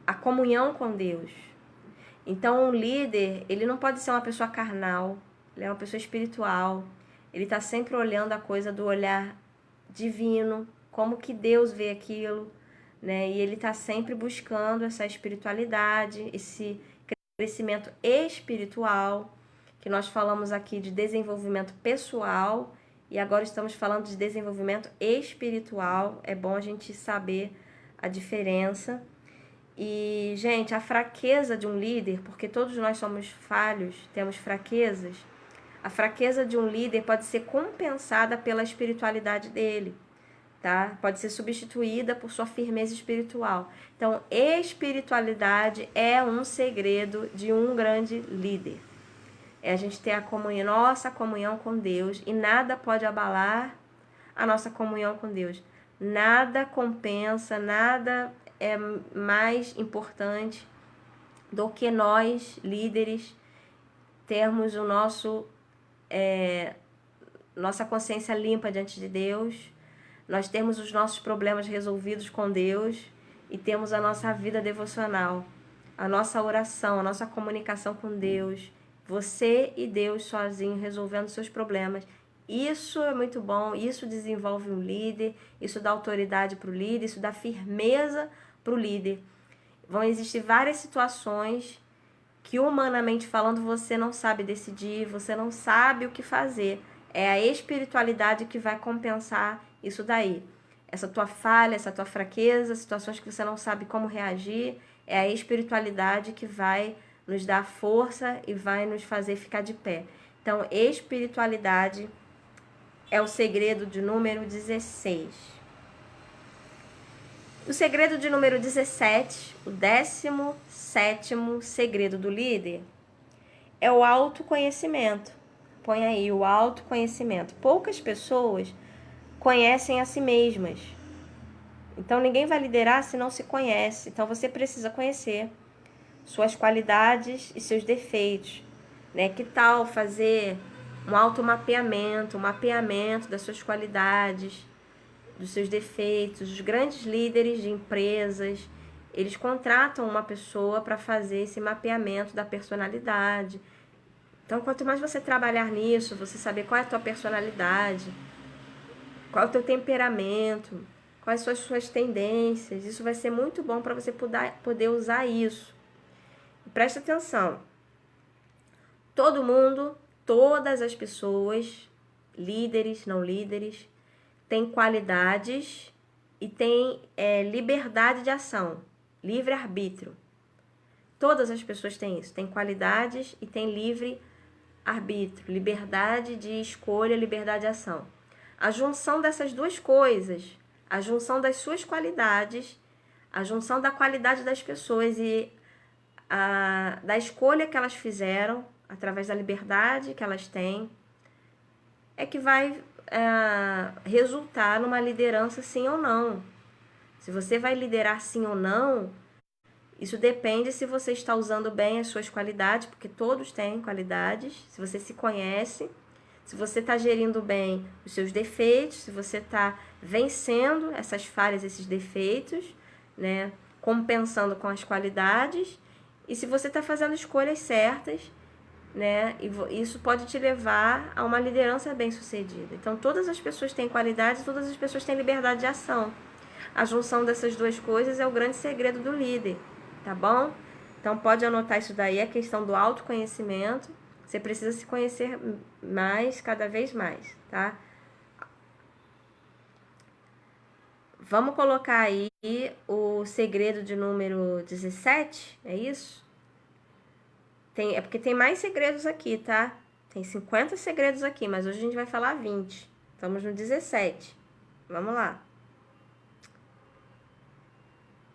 a comunhão com Deus. Então, o líder, ele não pode ser uma pessoa carnal, ele é uma pessoa espiritual. Ele está sempre olhando a coisa do olhar divino, como que Deus vê aquilo, né? E ele está sempre buscando essa espiritualidade, esse crescimento espiritual, que nós falamos aqui de desenvolvimento pessoal, e agora estamos falando de desenvolvimento espiritual. É bom a gente saber a diferença. E, gente, a fraqueza de um líder, porque todos nós somos falhos, temos fraquezas, a fraqueza de um líder pode ser compensada pela espiritualidade dele, tá? Pode ser substituída por sua firmeza espiritual. Então, espiritualidade é um segredo de um grande líder. É a gente ter a comunhão, nossa comunhão com Deus, e nada pode abalar a nossa comunhão com Deus. Nada compensa, nada é mais importante do que nós, líderes, termos o nossa consciência limpa diante de Deus, nós temos os nossos problemas resolvidos com Deus e temos a nossa vida devocional, a nossa oração, a nossa comunicação com Deus, você e Deus sozinho resolvendo seus problemas. Isso é muito bom, isso desenvolve um líder, isso dá autoridade para o líder, isso dá firmeza para o líder. Vão existir várias situações que, humanamente falando, você não sabe decidir, você não sabe o que fazer. É a espiritualidade que vai compensar isso daí. Essa tua falha, essa tua fraqueza, situações que você não sabe como reagir, é a espiritualidade que vai nos dar força e vai nos fazer ficar de pé. Então, espiritualidade é o segredo de número 16. O segredo de número 17, o 17º segredo do líder, é o autoconhecimento. Põe aí, o autoconhecimento. Poucas pessoas conhecem a si mesmas. Então, ninguém vai liderar se não se conhece. Então, você precisa conhecer suas qualidades e seus defeitos, né? Que tal fazer um automapeamento, um mapeamento das suas qualidades, dos seus defeitos? Os grandes líderes de empresas, eles contratam uma pessoa para fazer esse mapeamento da personalidade. Então, quanto mais você trabalhar nisso, você saber qual é a tua personalidade, qual é o teu temperamento, quais são as suas tendências, isso vai ser muito bom para você poder usar isso. E presta atenção, todo mundo, todas as pessoas, líderes, não líderes, têm qualidades e têm liberdade de ação, livre-arbítrio. Todas as pessoas têm isso, têm qualidades e têm livre-arbítrio, liberdade de escolha, liberdade de ação. A junção dessas duas coisas, a junção das suas qualidades, a junção da qualidade das pessoas e da escolha que elas fizeram, através da liberdade que elas têm, é que vai resultar numa liderança sim ou não. Se você vai liderar sim ou não, isso depende se você está usando bem as suas qualidades, porque todos têm qualidades, se você se conhece, se você está gerindo bem os seus defeitos, se você está vencendo essas falhas, esses defeitos, né? Compensando com as qualidades, e se você está fazendo escolhas certas, né? E isso pode te levar a uma liderança bem-sucedida. Então, todas as pessoas têm qualidades, todas as pessoas têm liberdade de ação. A junção dessas duas coisas é o grande segredo do líder, tá bom? Então, pode anotar isso daí, a questão do autoconhecimento. Você precisa se conhecer mais, cada vez mais, tá? Vamos colocar aí o segredo de número 17, é isso? É porque tem mais segredos aqui, tá? Tem 50 segredos aqui, mas hoje a gente vai falar 20. Estamos no 17. Vamos lá.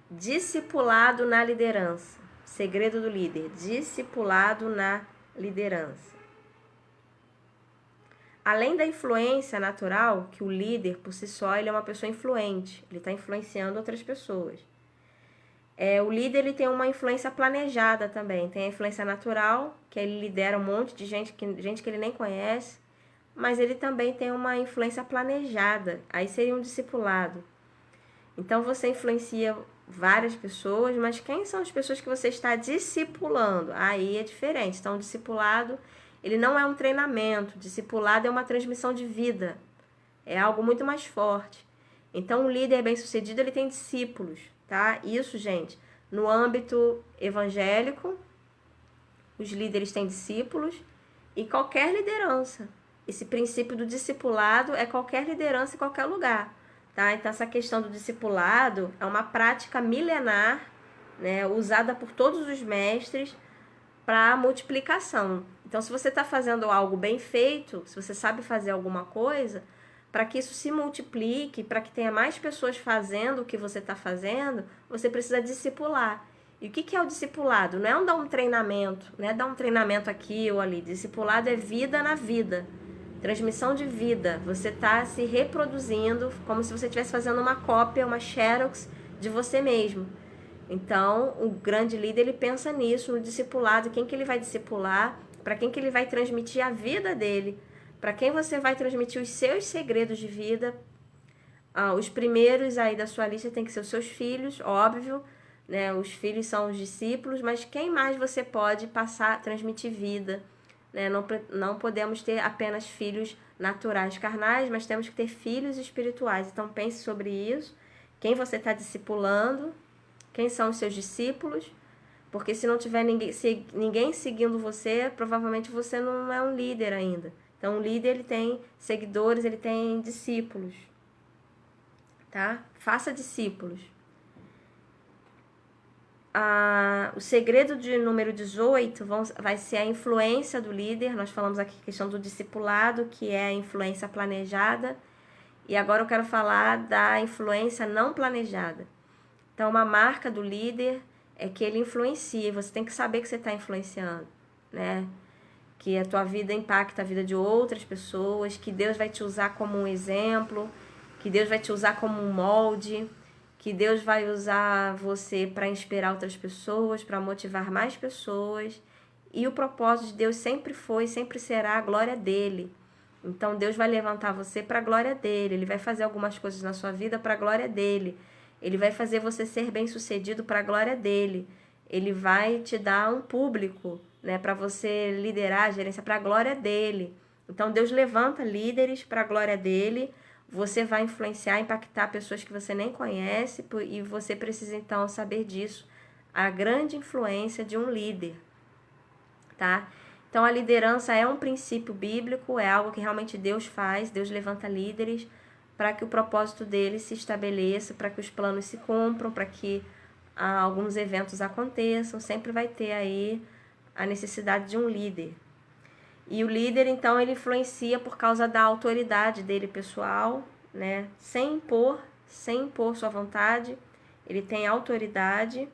Discipulado na liderança. Segredo do líder. Discipulado na liderança. Além da influência natural, que o líder, por si só, ele é uma pessoa influente. Ele está influenciando outras pessoas. O líder ele tem uma influência planejada também. Tem a influência natural, que ele lidera um monte de gente que ele nem conhece. Mas ele também tem uma influência planejada. Aí seria um discipulado. Então, você influencia várias pessoas, mas quem são as pessoas que você está discipulando? Aí é diferente. Então, o discipulado, ele não é um treinamento. Discipulado é uma transmissão de vida. É algo muito mais forte. Então, um líder bem-sucedido, ele tem discípulos, tá? Isso, gente, no âmbito evangélico, os líderes têm discípulos e qualquer liderança. Esse princípio do discipulado é qualquer liderança em qualquer lugar, tá? Então, essa questão do discipulado é uma prática milenar, né, usada por todos os mestres para multiplicação. Então, se você está fazendo algo bem feito, se você sabe fazer alguma coisa, para que isso se multiplique, para que tenha mais pessoas fazendo o que você está fazendo, você precisa discipular. E o que é o discipulado? Não é dar um treinamento, não é dar um treinamento aqui ou ali. Discipulado é vida na vida, transmissão de vida. Você está se reproduzindo como se você estivesse fazendo uma cópia, uma xerox de você mesmo. Então, o grande líder, ele pensa nisso, no discipulado, quem que ele vai discipular, para quem que ele vai transmitir a vida dele, para quem você vai transmitir os seus segredos de vida. Os primeiros aí da sua lista tem que ser os seus filhos, óbvio, né? Os filhos são os discípulos, mas quem mais você pode transmitir vida, né? Não podemos ter apenas filhos naturais, carnais, mas temos que ter filhos espirituais. Então pense sobre isso, quem você está discipulando, quem são os seus discípulos, porque se não tiver ninguém seguindo você, provavelmente você não é um líder ainda. Então, o líder, ele tem seguidores, ele tem discípulos, tá? Faça discípulos. O segredo de número 18 vai ser a influência do líder. Nós falamos aqui a questão do discipulado, que é a influência planejada. E agora eu quero falar da influência não planejada. Então, uma marca do líder é que ele influencia. Você tem que saber que você está influenciando, né? Que a tua vida impacta a vida de outras pessoas, que Deus vai te usar como um exemplo, que Deus vai te usar como um molde, que Deus vai usar você para inspirar outras pessoas, para motivar mais pessoas. E o propósito de Deus sempre foi, sempre será a glória dele. Então, Deus vai levantar você para a glória dele. Ele vai fazer algumas coisas na sua vida para a glória dele. Ele vai fazer você ser bem-sucedido para a glória dele. Ele vai te dar um público, né, para você liderar a gerência para a glória dele. Então, Deus levanta líderes para a glória dele. Você vai influenciar, impactar pessoas que você nem conhece e você precisa, então, saber disso. A grande influência de um líder, tá? Então, a liderança é um princípio bíblico, é algo que realmente Deus faz. Deus levanta líderes para que o propósito dele se estabeleça, para que os planos se cumpram, para que alguns eventos aconteçam. Sempre vai ter aí a necessidade de um líder. E o líder, então, ele influencia por causa da autoridade dele pessoal, né? Sem impor sua vontade. Ele tem autoridade.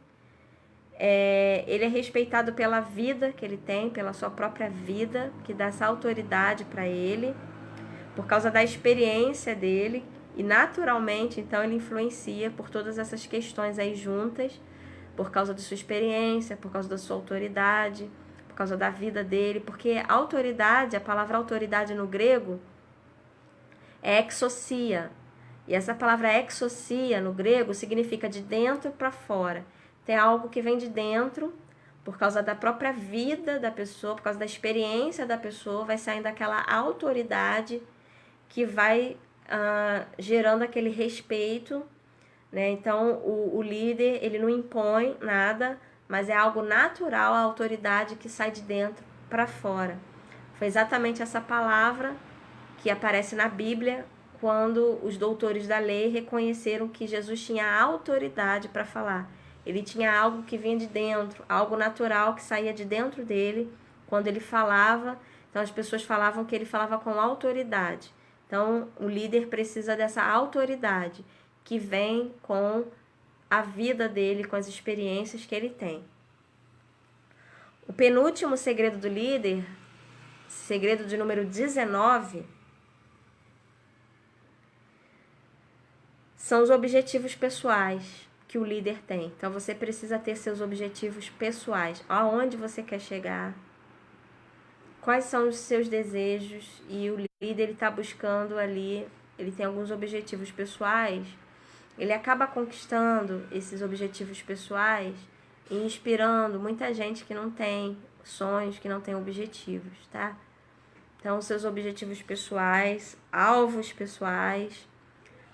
Ele é respeitado pela vida que ele tem, pela sua própria vida, que dá essa autoridade para ele, por causa da experiência dele. E naturalmente, então, ele influencia por todas essas questões aí juntas, por causa da sua experiência, por causa da sua autoridade, por causa da vida dele, porque autoridade, a palavra autoridade no grego é exousia. E essa palavra exousia, no grego, significa de dentro para fora. Tem algo que vem de dentro, por causa da própria vida da pessoa, por causa da experiência da pessoa, vai saindo aquela autoridade que vai gerando aquele respeito, né? Então, o líder, ele não impõe nada, mas é algo natural, a autoridade que sai de dentro para fora. Foi exatamente essa palavra que aparece na Bíblia quando os doutores da lei reconheceram que Jesus tinha autoridade para falar. Ele tinha algo que vinha de dentro, algo natural que saía de dentro dele quando ele falava. Então as pessoas falavam que ele falava com autoridade. Então o líder precisa dessa autoridade que vem com a vida dele, com as experiências que ele tem. O penúltimo segredo do líder, segredo de número 19, são os objetivos pessoais que o líder tem. Então você precisa ter seus objetivos pessoais. Aonde você quer chegar? Quais são os seus desejos? E o líder, ele está buscando ali, ele tem alguns objetivos pessoais. Ele acaba conquistando esses objetivos pessoais e inspirando muita gente que não tem sonhos, que não tem objetivos, tá? Então, seus objetivos pessoais, alvos pessoais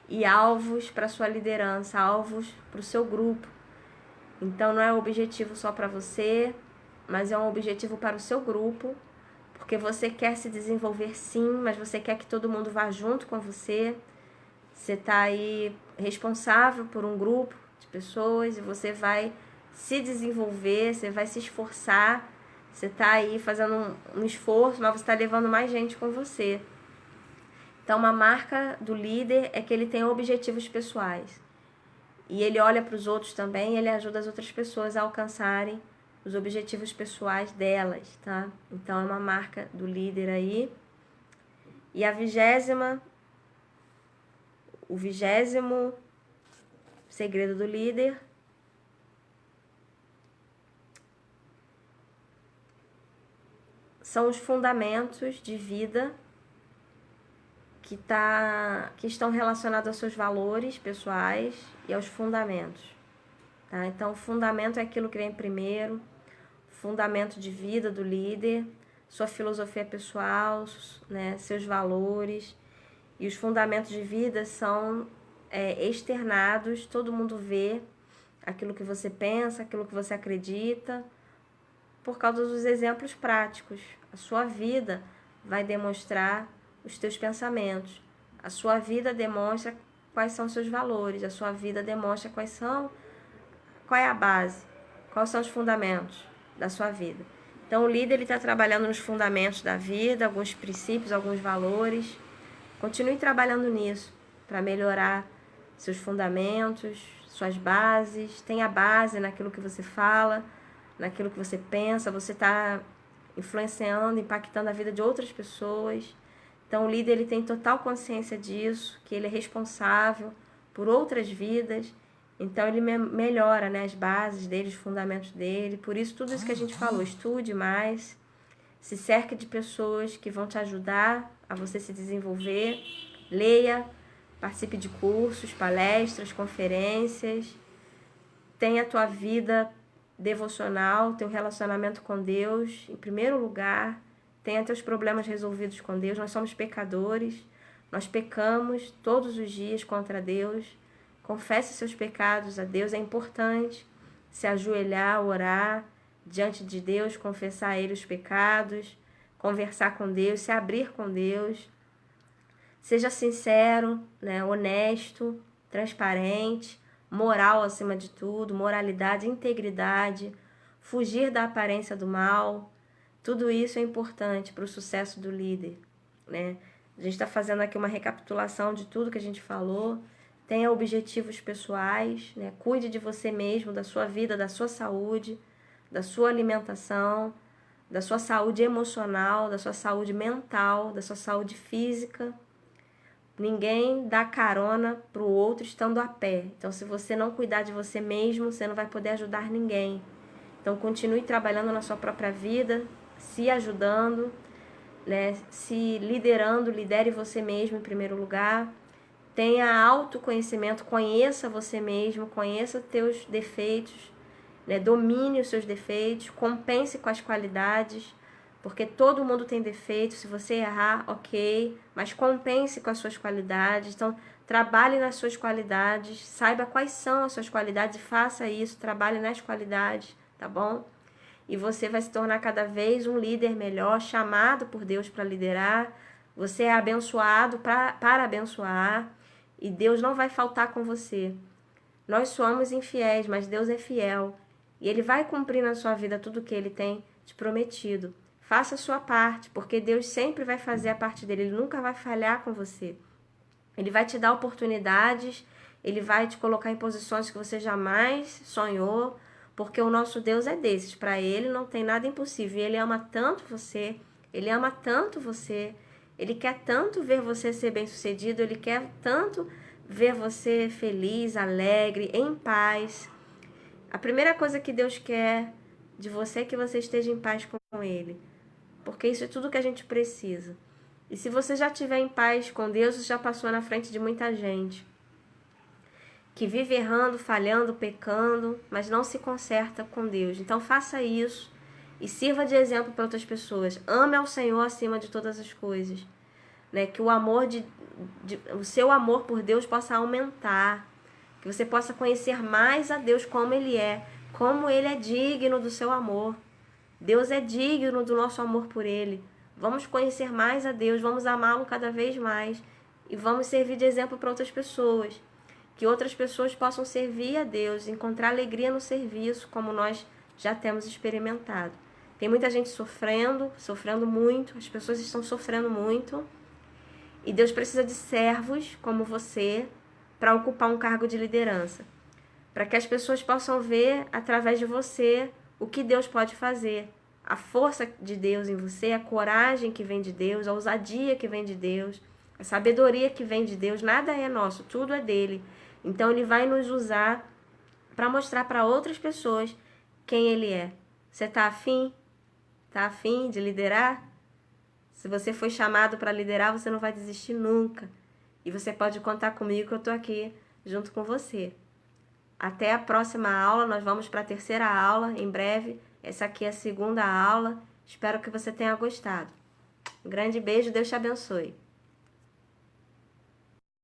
e alvos para sua liderança, alvos para o seu grupo. Então, não é um objetivo só para você, mas é um objetivo para o seu grupo, porque você quer se desenvolver sim, mas você quer que todo mundo vá junto com você. Você está aí responsável por um grupo de pessoas e você vai se desenvolver, você vai se esforçar, você está aí fazendo um esforço, mas você está levando mais gente com você. Então, uma marca do líder é que ele tem objetivos pessoais. E ele olha para os outros também e ele ajuda as outras pessoas a alcançarem os objetivos pessoais delas, tá? Então, é uma marca do líder aí. E o 20º segredo do líder são os fundamentos de vida que estão relacionados aos seus valores pessoais e aos fundamentos. Tá? Então, o fundamento é aquilo que vem primeiro, fundamento de vida do líder, sua filosofia pessoal, né, seus valores. E os fundamentos de vida são externados, todo mundo vê aquilo que você pensa, aquilo que você acredita, por causa dos exemplos práticos. A sua vida vai demonstrar os teus pensamentos. A sua vida demonstra quais são os seus valores. A sua vida demonstra qual é a base, quais são os fundamentos da sua vida. Então, o líder está trabalhando nos fundamentos da vida, alguns princípios, alguns valores. Continue trabalhando nisso para melhorar seus fundamentos, suas bases. Tenha base naquilo que você fala, naquilo que você pensa. Você está influenciando, impactando a vida de outras pessoas. Então, o líder ele tem total consciência disso, que ele é responsável por outras vidas. Então, ele melhora, né, as bases dele, os fundamentos dele. Por isso, tudo isso que a gente falou, estude mais, se cerque de pessoas que vão te ajudar a você se desenvolver. Leia, participe de cursos, palestras, conferências. Tenha a tua vida devocional, teu relacionamento com Deus em primeiro lugar. Tenha teus problemas resolvidos com Deus. Nós somos pecadores, nós pecamos todos os dias contra Deus. Confesse seus pecados a Deus. É importante se ajoelhar, orar diante de Deus, confessar a Ele os pecados, conversar com Deus, se abrir com Deus. Seja sincero, né, honesto, transparente, moral acima de tudo, moralidade, integridade, fugir da aparência do mal. Tudo isso é importante para o sucesso do líder, né? A gente está fazendo aqui uma recapitulação de tudo que a gente falou. Tenha objetivos pessoais, né? Cuide de você mesmo, da sua vida, da sua saúde, da sua alimentação, da sua saúde emocional, da sua saúde mental, da sua saúde física. Ninguém dá carona para o outro estando a pé. Então, se você não cuidar de você mesmo, você não vai poder ajudar ninguém. Então, continue trabalhando na sua própria vida, se ajudando, né? Se liderando, lidere você mesmo em primeiro lugar. Tenha autoconhecimento, conheça você mesmo, conheça os teus defeitos, né? Domine os seus defeitos, compense com as qualidades, porque todo mundo tem defeitos. Se você errar, ok, mas compense com as suas qualidades. Então, trabalhe nas suas qualidades, saiba quais são as suas qualidades e faça isso, trabalhe nas qualidades, tá bom? E você vai se tornar cada vez um líder melhor, chamado por Deus para liderar. Você é abençoado para abençoar, e Deus não vai faltar com você. Nós somos infiéis, mas Deus é fiel. E Ele vai cumprir na sua vida tudo o que Ele tem te prometido. Faça a sua parte, porque Deus sempre vai fazer a parte dele. Ele nunca vai falhar com você. Ele vai te dar oportunidades, Ele vai te colocar em posições que você jamais sonhou, porque o nosso Deus é desses. Para Ele não tem nada impossível. E Ele ama tanto você, Ele ama tanto você, Ele quer tanto ver você ser bem-sucedido, Ele quer tanto ver você feliz, alegre, em paz. A primeira coisa que Deus quer de você é que você esteja em paz com Ele, porque isso é tudo que a gente precisa. E se você já estiver em paz com Deus, você já passou na frente de muita gente que vive errando, falhando, pecando, mas não se conserta com Deus. Então faça isso e sirva de exemplo para outras pessoas. Ame ao Senhor acima de todas as coisas, né? Que o amor o seu amor por Deus possa aumentar, que você possa conhecer mais a Deus como Ele é, como Ele é digno do seu amor. Deus é digno do nosso amor por Ele. Vamos conhecer mais a Deus, vamos amá-lo cada vez mais e vamos servir de exemplo para outras pessoas. Que outras pessoas possam servir a Deus, encontrar alegria no serviço, como nós já temos experimentado. Tem muita gente sofrendo muito, as pessoas estão sofrendo muito, e Deus precisa de servos como você para ocupar um cargo de liderança, para que as pessoas possam ver através de você o que Deus pode fazer, a força de Deus em você, a coragem que vem de Deus, a ousadia que vem de Deus, a sabedoria que vem de Deus. Nada é nosso, tudo é dele. Então Ele vai nos usar para mostrar para outras pessoas quem Ele é. Você está afim? Está afim de liderar? Se você foi chamado para liderar, você não vai desistir nunca. E você pode contar comigo que eu estou aqui junto com você. Até a próxima aula, nós vamos para a terceira aula em breve. Essa aqui é a segunda aula. Espero que você tenha gostado. Um grande beijo, Deus te abençoe.